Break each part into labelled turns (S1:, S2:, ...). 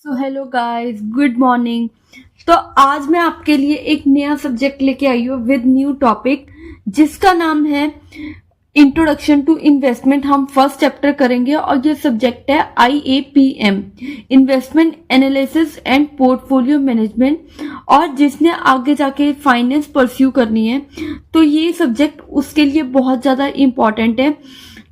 S1: So hello guys, good morning. तो आज मैं आपके लिए एक नया सब्जेक्ट लेके आई हूँ विद न्यू टॉपिक, जिसका नाम है इंट्रोडक्शन टू इन्वेस्टमेंट। हम फर्स्ट चैप्टर करेंगे और ये सब्जेक्ट है IAPM, investment analysis and portfolio management. और जिसने आगे जाके फाइनेंस परस्यू करनी है तो ये सब्जेक्ट उसके लिए बहुत ज्यादा इंपॉर्टेंट है।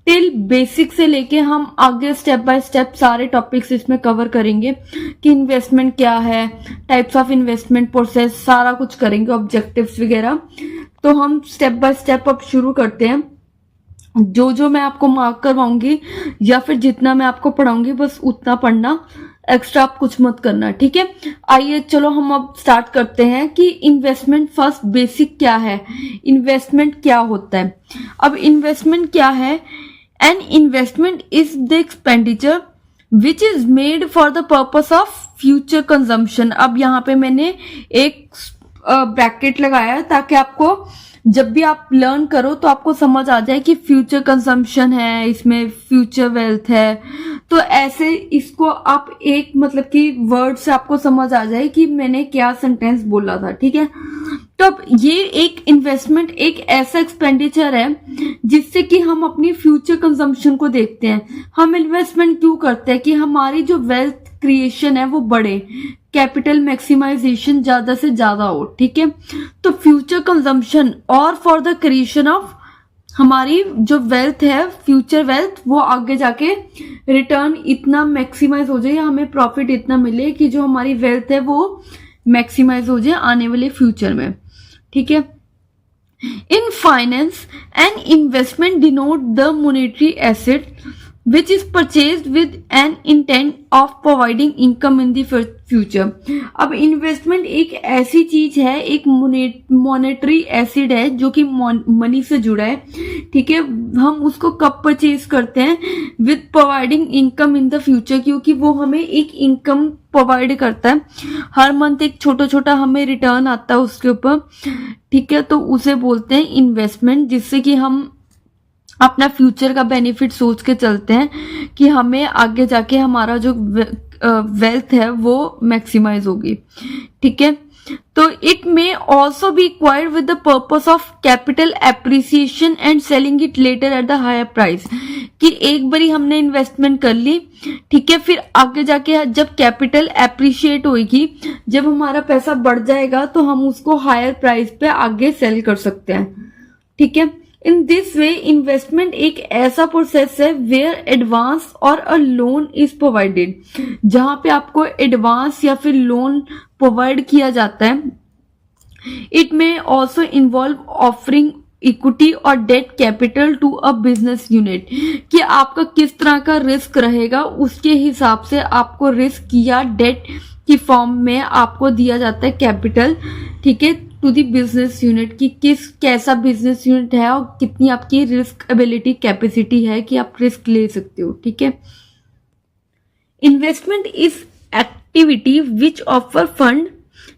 S1: टिल बेसिक से लेके हम आगे स्टेप बाय स्टेप सारे टॉपिक्स इसमें कवर करेंगे कि इन्वेस्टमेंट क्या है, टाइप्स ऑफ इन्वेस्टमेंट प्रोसेस, सारा कुछ करेंगे, ऑब्जेक्टिव्स वगैरह। तो हम स्टेप बाय स्टेप अब शुरू करते हैं। जो जो मैं आपको मार्क करवाऊंगी या फिर जितना मैं आपको पढ़ाऊंगी बस उतना पढ़ना, एक्स्ट्रा आप कुछ मत करना, ठीक है। आइए चलो हम अब स्टार्ट करते हैं कि इन्वेस्टमेंट फर्स्ट बेसिक क्या है, इन्वेस्टमेंट क्या होता है। अब इन्वेस्टमेंट क्या है? An investment is the expenditure which is made for the purpose of future consumption. अब यहाँ पे मैंने एक ब्रैकेट लगाया है ताकि आपको जब भी आप लर्न करो तो आपको समझ आ जाए कि फ्यूचर कंजम्पशन है, इसमें फ्यूचर वेल्थ है। तो ऐसे इसको आप एक मतलब कि वर्ड से आपको समझ आ जाए कि मैंने क्या सेंटेंस बोला था, ठीक है। तो अब ये एक इन्वेस्टमेंट एक ऐसा एक्सपेंडिचर है जिससे कि हम अपनी फ्यूचर कंजम्पशन को देखते हैं। हम इन्वेस्टमेंट क्यों करते हैं कि हमारी जो वेल्थ क्रिएशन है वो बढ़े, कैपिटल मैक्सिमाइजेशन ज्यादा से ज्यादा हो, ठीक है। तो फ्यूचर कंजम्पशन और फॉर द क्रिएशन ऑफ हमारी जो वेल्थ है, फ्यूचर वेल्थ, वो आगे जाके रिटर्न इतना मैक्सिमाइज हो जाए या हमें प्रॉफिट इतना मिले कि जो हमारी वेल्थ है वो मैक्सिमाइज हो जाए आने वाले फ्यूचर में, ठीक है। In finance, an investment denote the monetary asset which is purchased with an intent of providing income in the future। अब इन्वेस्टमेंट एक ऐसी चीज है, एक मॉनेटरी एसिड है जो कि मनी से जुड़ा है, ठीक है। हम उसको कब परचेज करते हैं? With providing income in the future, क्योंकि वो हमें एक इनकम प्रोवाइड करता है। हर मंथ एक छोटा छोटा हमें रिटर्न आता है उसके ऊपर, ठीक है। तो उसे बोलते हैं इन्वेस्टमेंट, जिससे कि हम अपना फ्यूचर का बेनिफिट सोच के चलते हैं कि हमें आगे जाके हमारा जो वेल्थ है वो मैक्सिमाइज होगी, ठीक है। तो it may also be acquired with the purpose of capital appreciation and selling it later at the higher price, कि एक बारी हमने इन्वेस्टमेंट कर ली, ठीक है, फिर आगे जाके जब कैपिटल एप्रिशिएट होगी, जब हमारा पैसा बढ़ जाएगा तो हम उसको हायर प्राइस पे आगे सेल कर सकते हैं, ठीक है। इन दिस वे इन्वेस्टमेंट एक ऐसा प्रोसेस है वेयर एडवांस और अ लोन इज प्रोवाइडेड, जहां पे आपको एडवांस या फिर लोन प्रोवाइड किया जाता है। It may also involve offering equity और debt capital to a business unit, कि आपका किस तरह का रिस्क रहेगा उसके हिसाब से आपको रिस्क या डेट की फॉर्म में आपको दिया जाता है कैपिटल, ठीक है, टू दी बिजनेस यूनिट, कि कैसा बिजनेस यूनिट है और कितनी आपकी रिस्क एबिलिटी कैपेसिटी है कि आप रिस्क ले सकते हो, ठीक है। Investment is activity which offer fund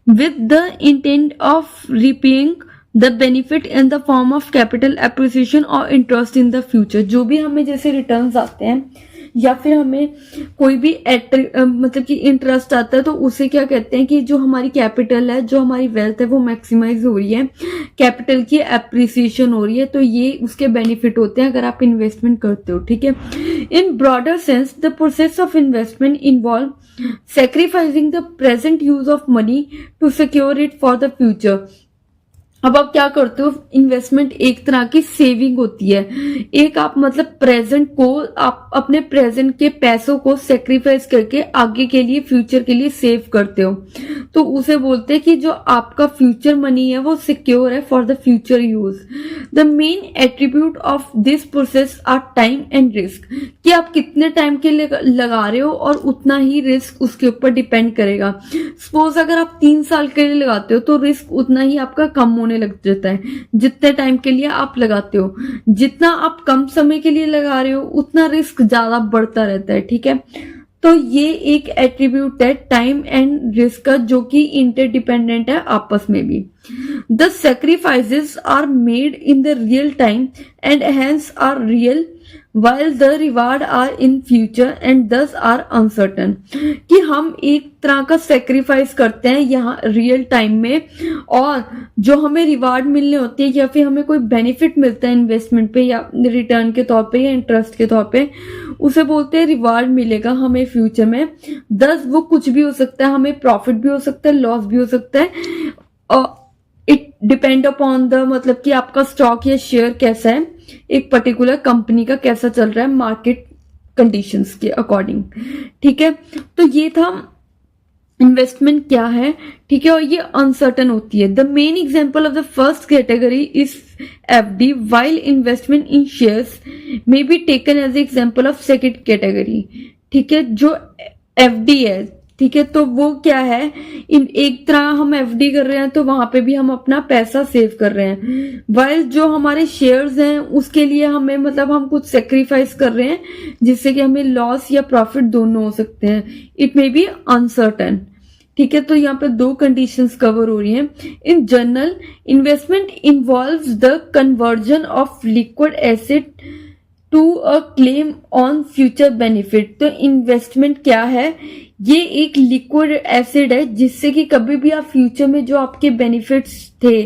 S1: with the intent of repaying the benefit in the form of capital appreciation or interest in the future। जो भी हमें जैसे रिटर्न्स आते हैं या फिर हमें कोई भी मतलब कि इंटरेस्ट आता है तो उसे क्या कहते हैं कि जो हमारी कैपिटल है, जो हमारी वेल्थ है वो मैक्सिमाइज हो रही है, कैपिटल की एप्रिसिएशन हो रही है, तो ये उसके बेनिफिट होते हैं अगर आप इन्वेस्टमेंट करते हो, ठीक है। In broader sense the process of investment involve sacrificing the present use of money to secure it for the future। अब आप क्या करते हो? इन्वेस्टमेंट एक तरह की सेविंग होती है, एक आप मतलब प्रेजेंट को, आप अपने प्रेजेंट के पैसों को सेक्रीफाइस करके आगे के लिए, फ्यूचर के लिए सेव करते हो, तो उसे बोलते हैं कि जो आपका फ्यूचर मनी है वो सिक्योर है for the future use. The main attribute of this process are time and risk, कि आप कितने टाइम के लिए लगा रहे हो और उतना ही रिस्क उसके ऊपर डिपेंड करेगा। सपोज अगर आप 3 साल के लिए लगाते हो तो रिस्क उतना ही आपका कम होने लग जाता है जितने टाइम के लिए आप लगाते हो। जितना आप कम समय के लिए लगा रहे हो उतना रिस्क ज्यादा बढ़ता रहता है, ठीक है। तो ये एक एट्रीब्यूट है टाइम एंड रिस्क का, जो कि इंटरडिपेंडेंट है आपस में भी। The sacrifices are made in the real time and hence are real while the reward are in future and thus are uncertain। कि हम एक तरह का सेक्रीफाइस करते हैं यहाँ रियल टाइम में, और जो हमें रिवार्ड मिलने होती है या फिर हमें कोई बेनिफिट मिलता है इन्वेस्टमेंट पे या रिटर्न के तौर पे या इंटरेस्ट के तौर पे, उसे बोलते हैं रिवार्ड मिलेगा हमें फ्यूचर में। दस वो कुछ भी हो सकता है, हमें प्रॉफिट भी हो सकता है, लॉस भी हो सकता है। इट डिपेंड अपॉन द, मतलब कि आपका स्टॉक या शेयर कैसा है, एक पर्टिकुलर कंपनी का कैसा चल रहा है मार्केट कंडीशंस के अकॉर्डिंग। ठीक है, तो ये था इन्वेस्टमेंट क्या है। ठीक है, और ये अनसर्टन होती है। The main example of the first category is FD, while investment in shares may be taken as example of second category. ठीक है, जो एफडी है, ठीक है, तो वो क्या है, इन एक तरह हम एफडी कर रहे हैं तो वहां पे भी हम अपना पैसा सेव कर रहे हैं। वाइल जो हमारे शेयर्स हैं उसके लिए हमें, मतलब हम कुछ सेक्रीफाइस कर रहे हैं जिससे कि हमें लॉस या प्रॉफिट दोनों हो सकते हैं। It may be uncertain. ठीक है, तो यहाँ पे दो कंडीशंस कवर हो रही हैं। In general, investment involves the conversion of liquid asset to a claim on future benefit. तो इन्वेस्टमेंट क्या है, ये एक लिक्विड एसिड है जिससे कि कभी भी आप फ्यूचर में जो आपके बेनिफिट्स थे,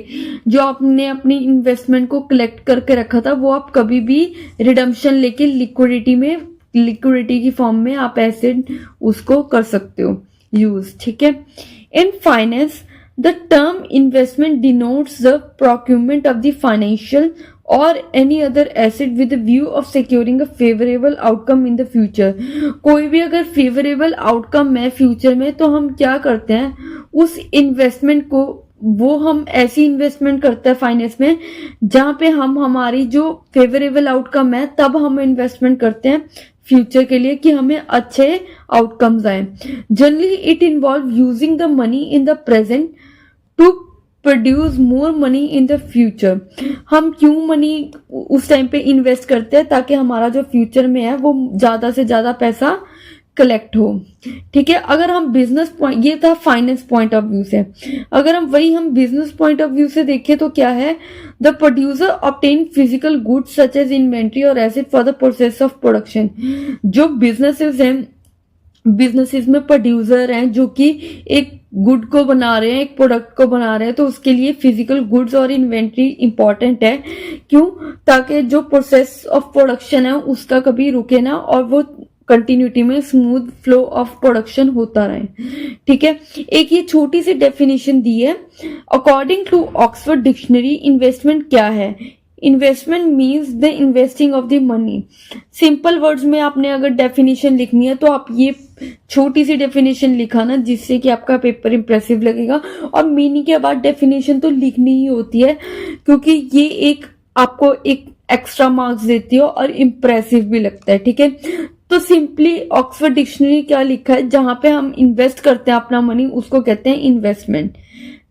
S1: जो आपने अपनी इन्वेस्टमेंट को कलेक्ट करके रखा था, वो आप कभी भी रिडम्पशन लेके लिक्विडिटी की फॉर्म में आप एसिड उसको कर सकते हो यूज। ठीक है, in finance the term investment denotes the procurement of the financial or any other asset with the view of securing a favorable outcome in the future। कोई भी अगर favorable outcome है फ्यूचर में तो हम क्या करते हैं, उस इन्वेस्टमेंट को, वो हम ऐसी इन्वेस्टमेंट करते हैं फाइनेंस में जहां पे हम हमारी जो फेवरेबल आउटकम है तब हम इन्वेस्टमेंट करते हैं फ्यूचर के लिए कि हमें अच्छे आउटकम्स आए। Generally it involve using the money in the present to produce more money in the future. हम क्यों मनी उस टाइम पे इन्वेस्ट करते हैं, ताकि हमारा जो फ्यूचर में है वो ज्यादा से ज्यादा पैसा कलेक्ट हो। ठीक है, अगर हम बिजनेस पॉइंट, ये था फाइनेंस पॉइंट ऑफ व्यू से, अगर हम बिजनेस पॉइंट ऑफ व्यू से देखें तो क्या है, the producer obtain physical goods such as inventory और asset for the process of production. जो बिजनेसेस हैं, बिजनेसेस में प्रोड्यूसर हैं जो कि एक गुड को बना रहे हैं, एक प्रोडक्ट को बना रहे हैं, तो उसके लिए फिजिकल गुड्स और इन्वेंट्री इंपॉर्टेंट है। क्यों, ताकि जो प्रोसेस ऑफ प्रोडक्शन है उसका कभी रुके ना और वो कंटिन्यूटी में स्मूथ फ्लो ऑफ प्रोडक्शन होता रहे। ठीक है, एक ये छोटी सी डेफिनेशन दी है। According to Oxford dictionary, investment क्या है, investment means the investing of the money. Simple words में आपने अगर डेफिनेशन लिखनी है तो आप ये छोटी सी डेफिनेशन लिखा ना, जिससे कि आपका पेपर इंप्रेसिव लगेगा। और मीनिंग के बाद डेफिनेशन तो लिखनी ही होती है, क्योंकि ये एक आपको एक एक्स्ट्रा मार्क्स देती है और इंप्रेसिव भी लगता है। ठीक है, तो सिंपली ऑक्सफोर्ड डिक्शनरी क्या लिखा है, जहां पे हम इन्वेस्ट करते हैं अपना मनी उसको कहते हैं इन्वेस्टमेंट।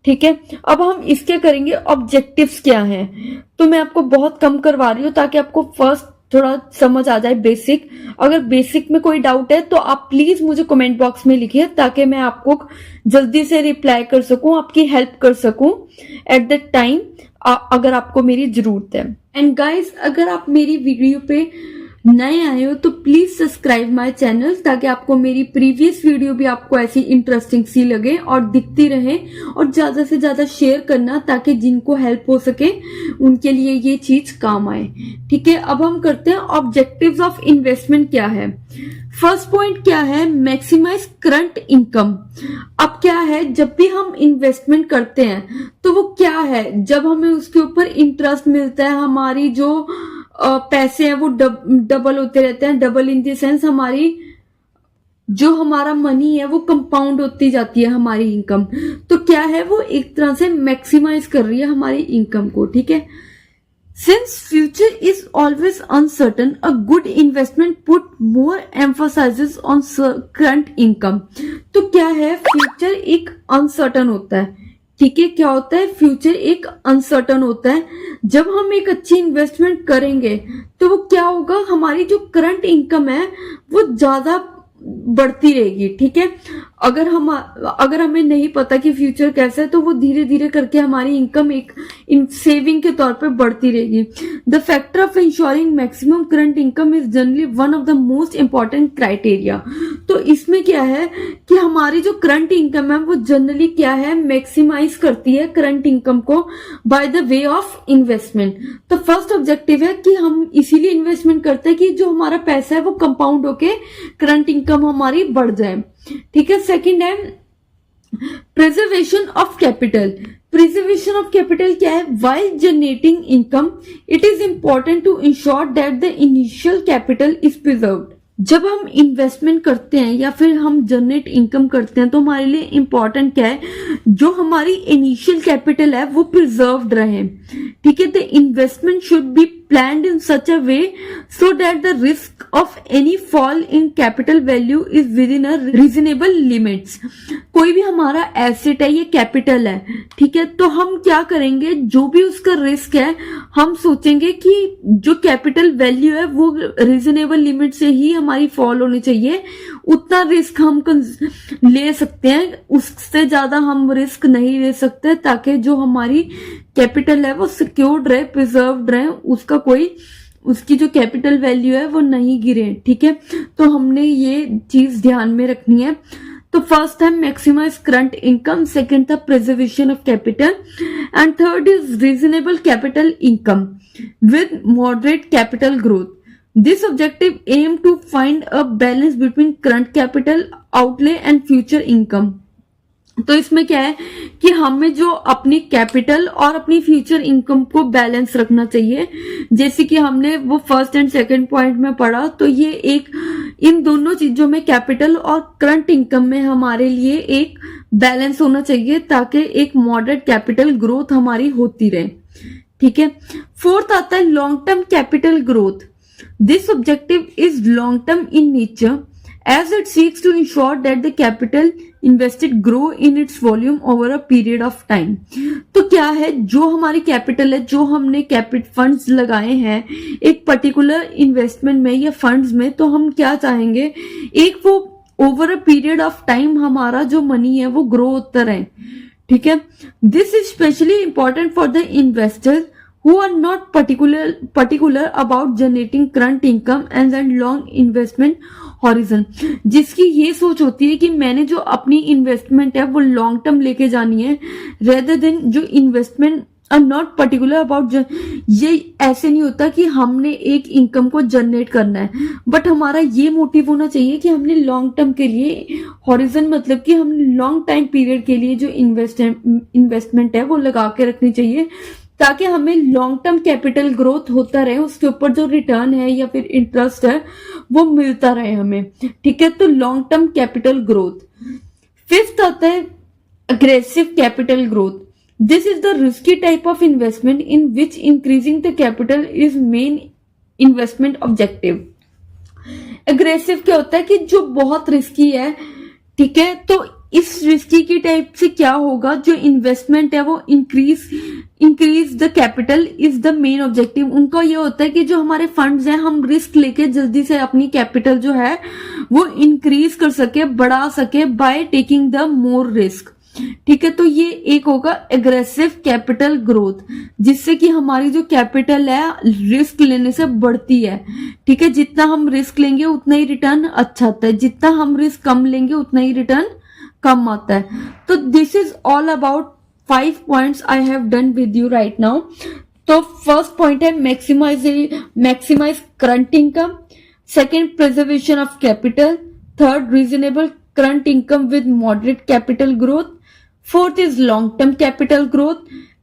S1: ठीक है, अब हम इसके करेंगे ऑब्जेक्टिव्स क्या हैं। तो मैं आपको बहुत कम करवा रही हूँ ताकि आपको फर्स्ट थोड़ा समझ आ जाए बेसिक। अगर बेसिक में कोई डाउट है तो आप प्लीज मुझे कमेंट बॉक्स में लिखिए, ताकि मैं आपको जल्दी से रिप्लाई कर सकूं, आपकी हेल्प कर सकूं एट द टाइम अगर आपको मेरी जरूरत है। एंड गाइस, अगर आप मेरी वीडियो पे नए आए हो तो प्लीज सब्सक्राइब माय चैनल, ताकि आपको मेरी प्रीवियस वीडियो भी आपको ऐसी इंटरेस्टिंग सी लगे और दिखती रहे, और ज्यादा से ज्यादा शेयर करना ताकि जिनको हेल्प हो सके उनके लिए ये चीज काम आए। ठीक है, अब हम करते हैं ऑब्जेक्टिव्स ऑफ इन्वेस्टमेंट क्या है। फर्स्ट पॉइंट क्या है, मैक्सिमाइज करंट इनकम। अब क्या है, जब भी हम इन्वेस्टमेंट करते हैं तो वो क्या है, जब हमें उसके ऊपर इंटरेस्ट मिलता है, हमारी जो पैसे हैं वो डबल होते रहते हैं। डबल इन द सेंस हमारी जो हमारा मनी है वो कंपाउंड होती जाती है हमारी इनकम। तो क्या है, वो एक तरह से मैक्सिमाइज कर रही है हमारी इनकम को। ठीक है, since future is always uncertain, a good investment put more emphasises on current income. तो क्या है, फ्यूचर एक अनसर्टन होता है। ठीक है, क्या होता है, फ्यूचर एक अनसर्टन होता है। जब हम एक अच्छी इन्वेस्टमेंट करेंगे तो वो क्या होगा, हमारी जो करंट इनकम है वो ज्यादा बढ़ती रहेगी। ठीक है, अगर हमें नहीं पता कि फ्यूचर कैसा है, तो वो धीरे धीरे करके हमारी इनकम एक सेविंग के तौर पे बढ़ती रहेगी। The factor of ensuring maximum current income is generally one of the most important criteria. तो इसमें क्या है कि हमारी जो करंट इनकम है वो जनरली क्या है, मैक्सिमाइज करती है करंट इनकम को by the way of investment. तो फर्स्ट ऑब्जेक्टिव है कि हम इसीलिए इन्वेस्टमेंट करते हैं कि जो हमारा पैसा है वो कंपाउंड होके करंट इनकम हमारी बढ़ जाए। ठीक है। सेकंड है preservation of capital. Preservation of capital क्या है, while generating income it is important to ensure that the initial capital is preserved. जब हम इन्वेस्टमेंट करते हैं या फिर हम जनरेट इनकम करते हैं तो हमारे लिए इंपॉर्टेंट क्या है, जो हमारी इनिशियल कैपिटल है वो प्रिजर्व्ड रहे। ठीक है। The investment should be planned in such a way so that the risk of any fall in capital value is within a reasonable limits। कोई भी हमारा एसेट है, ये कैपिटल है, ठीक है, तो हम क्या करेंगे, जो भी उसका रिस्क है हम सोचेंगे कि जो कैपिटल वैल्यू है वो रीजनेबल लिमिट से ही हमारी फॉल होनी चाहिए, उतना रिस्क हम ले सकते हैं, उससे ज्यादा हम रिस्क नहीं ले सकते, ताकि जो हमारी कैपिटल है वो सिक्योर्ड रहे, प्रिजर्व्ड रहे, उसकी जो कैपिटल वैल्यू है वो नहीं गिरे। ठीक है। तो हमने ये चीज ध्यान में रखनी है। तो फर्स्ट है मैक्सिमाइज करंट इनकम, सेकंड था preservation of capital, and third is reasonable capital income with moderate capital growth. This objective aim to find a balance between current capital outlay and future income। तो इसमें क्या है कि हमें जो अपनी capital और अपनी फ्यूचर इनकम को बैलेंस रखना चाहिए। जैसे कि हमने वो फर्स्ट एंड सेकंड पॉइंट में पढ़ा, तो ये एक इन दोनों चीजों में कैपिटल और करंट इनकम में हमारे लिए एक बैलेंस होना चाहिए, ताकि एक मॉडरेट कैपिटल ग्रोथ हमारी होती रहे। ठीक है। फोर्थ आता है long term capital growth. This objective is long term in nature as it seeks to ensure that the capital invested grow in its volume over a period of time। तो क्या है, जो हमारी कैपिटल है, जो हमने फंड्स लगाए हैं एक पर्टिकुलर इन्वेस्टमेंट में या फंड्स में, तो हम क्या चाहेंगे, एक वो over a period of time हमारा जो मनी है वो ग्रो होता रहे। ठीक है। This is specially important for the investors who are not particular about generating current income and then long investment horizon। जिसकी ये सोच होती है कि मैंने जो अपनी इन्वेस्टमेंट है वो लॉन्ग टर्म लेके जानी है, रेदर देन जो investment are not particular about. ये ऐसे नहीं होता कि हमने एक इनकम को जनरेट करना है, बट हमारा ये मोटिव होना चाहिए कि हमने लॉन्ग टर्म के लिए हॉरिजन, मतलब कि हमने लॉन्ग टाइम पीरियड के लिए जो इन्वेस्टमेंट है वो लगा के रखनी चाहिए, ताकि हमें लॉन्ग टर्म कैपिटल ग्रोथ होता रहे, उसके ऊपर जो रिटर्न है या फिर इंटरेस्ट है वो मिलता रहे हमें। ठीक है। तो long term capital growth. Fifth आता है aggressive capital growth. This is the risky type of investment in which increasing the capital is main investment objective. Aggressive क्या होता है कि जो बहुत रिस्की है। ठीक है। तो इस रिस्की की टाइप से क्या होगा, जो इन्वेस्टमेंट है वो increase the capital is the main objective. उनका ये होता है कि जो हमारे फंड्स हैं हम रिस्क लेके जल्दी से अपनी कैपिटल जो है वो इंक्रीज कर सके, बढ़ा सके by taking the more risk. ठीक है। तो ये एक होगा एग्रेसिव कैपिटल ग्रोथ, जिससे कि हमारी जो कैपिटल है रिस्क लेने से बढ़ती है। ठीक है। जितना हम रिस्क लेंगे उतना ही रिटर्न अच्छा आता है, जितना हम रिस्क कम लेंगे उतना ही रिटर्न कम आता है। तो this is all about 5 points I have done with you right now. तो फर्स्ट पॉइंट है maximise current income, second preservation of capital, third reasonable current income with moderate capital growth, fourth is long term capital growth,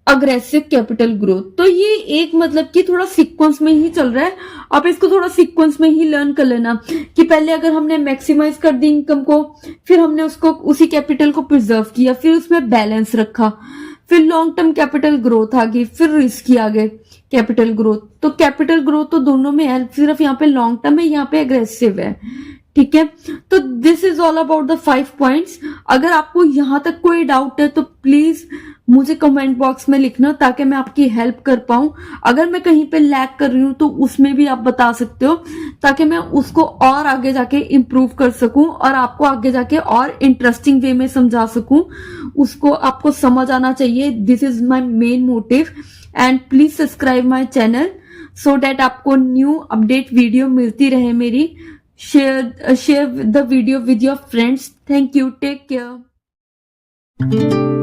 S1: aggressive capital growth. तो ये एक मतलब कि थोड़ा sequence में ही चल रहा है, आप इसको थोड़ा सीक्वेंस में ही लर्न कर लेना कि पहले अगर हमने मैक्सिमाइज कर दी इनकम को, फिर हमने उसको उसी कैपिटल को प्रिजर्व किया, फिर उसमें बैलेंस रखा, फिर लॉन्ग टर्म कैपिटल ग्रोथ आ गई, फिर रिस्क आ गए कैपिटल ग्रोथ। तो कैपिटल ग्रोथ तो दोनों में है, सिर्फ यहाँ पे लॉन्ग टर्म है, यहाँ पे एग्रेसिव है। ठीक है। तो this is all about the 5 points. अगर आपको यहां तक कोई डाउट है तो प्लीज मुझे कमेंट बॉक्स में लिखना ताकि मैं आपकी हेल्प कर पाऊं। अगर मैं कहीं पे लैग कर रही हूं तो उसमें भी आप बता सकते हो, ताकि मैं उसको और आगे जाके इम्प्रूव कर सकूं और आपको आगे जाके और इंटरेस्टिंग वे में समझा सकूं। उसको आपको समझ आना चाहिए। This is my main motive. And please subscribe my channel so that आपको न्यू अपडेट वीडियो मिलती रहे मेरी। Share the video with your friends. Thank you. Take care.